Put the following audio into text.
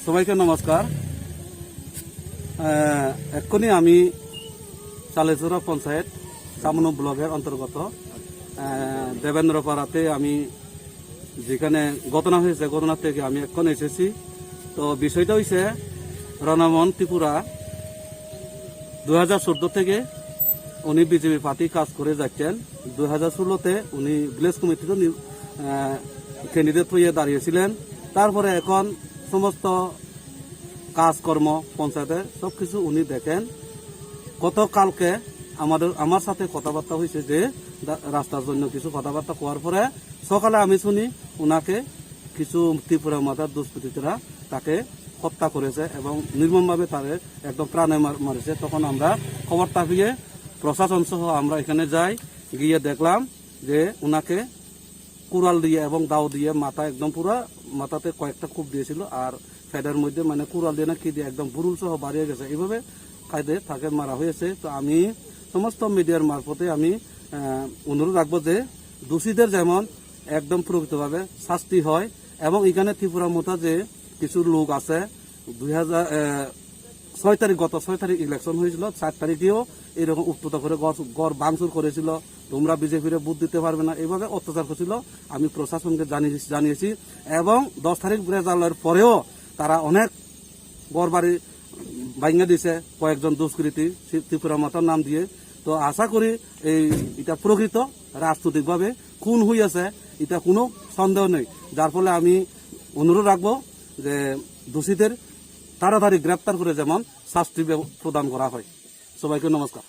সবাইকে নমস্কার। এক্ষুনি আমি চালেচুরা পঞ্চায়েত চামনু ব্লকের অন্তর্গত দেবেন্দ্রপাড়াতে আমি যেখানে ঘটনা হয়েছে ঘটনা থেকে আমি এখন এসেছি। তো বিষয়টা হয়েছে রণমন ত্রিপুরা 2014 থেকে উনি বিজেপি পার্টি কাজ করে যাচ্ছেন। 2016-তে উনি ভিলেজ কমিটিতে ক্যান্ডিডেট হয়ে দাঁড়িয়েছিলেন। তারপরে এখন সমস্ত কাজকর্ম পঞ্চায়েতে সবকিছু উনি দেখেন। গতকালকে আমার সাথে কথাবার্তা হয়েছে যে রাস্তার জন্য কিছু কথাবার্তা হওয়ার পরে সকালে আমি শুনি উনাকে কিছু ত্রিপুরা মাতার দুষ্কৃতীরা তাকে হত্যা করেছে এবং নির্মমভাবে তাদের একদম প্রাণে মারেছে। তখন আমরা খবরটা পেয়ে প্রশাসন সহ আমরা এখানে যাই, গিয়ে দেখলাম যে উনাকে কুড়াল দিয়ে এবং দাও দিয়ে মাথা একদম পুরো মাথাতে কয়েকটা কূপ দিয়েছিল, আর ফ্যাডের মধ্যে মানে কুড়াল দিয়ে না কি দিয়ে একদম বুরুল সহ বাড়িয়ে গেছে। এইভাবে কায়দে তাকে মারা হয়েছে। তো আমি সমস্ত মিডিয়ার মারফতে আমি অনুরোধ রাখবো যে দোষীদের যেমন একদম প্রকৃতভাবে শাস্তি হয় এবং এখানে ত্রিপুরা মতো যে কিছু লোক আছে 2006 তারিখ গত 6 তারিখ ইলেকশন হয়েছিল, 7 তারিখেও এরকম উত্ততা করে গড় ভাঙচুর করেছিল, তোমরা বিজেপির ভোট দিতে পারবে না, এইভাবে অত্যাচার করছিল। আমি প্রশাসনকে জানিয়েছি এবং 10 তারিখ রেজাল্টের পরেও তারা অনেক গড় বাড়ি ভাঙিয়ে দিছে কয়েকজন দুষ্কৃতী ত্রিপুরা মাতার নাম দিয়ে। তো আশা করি এটা প্রকৃত রাজনৈতিকভাবে খুন হইয়াছে, এটা কোনো সন্দেহ নেই। যার ফলে আমি অনুরোধ রাখবো যে দোষীদের তাড়াতাড়ি গ্রেপ্তার করে যেমন শাস্তি প্রদান করা হয়। সবাইকে নমস্কার।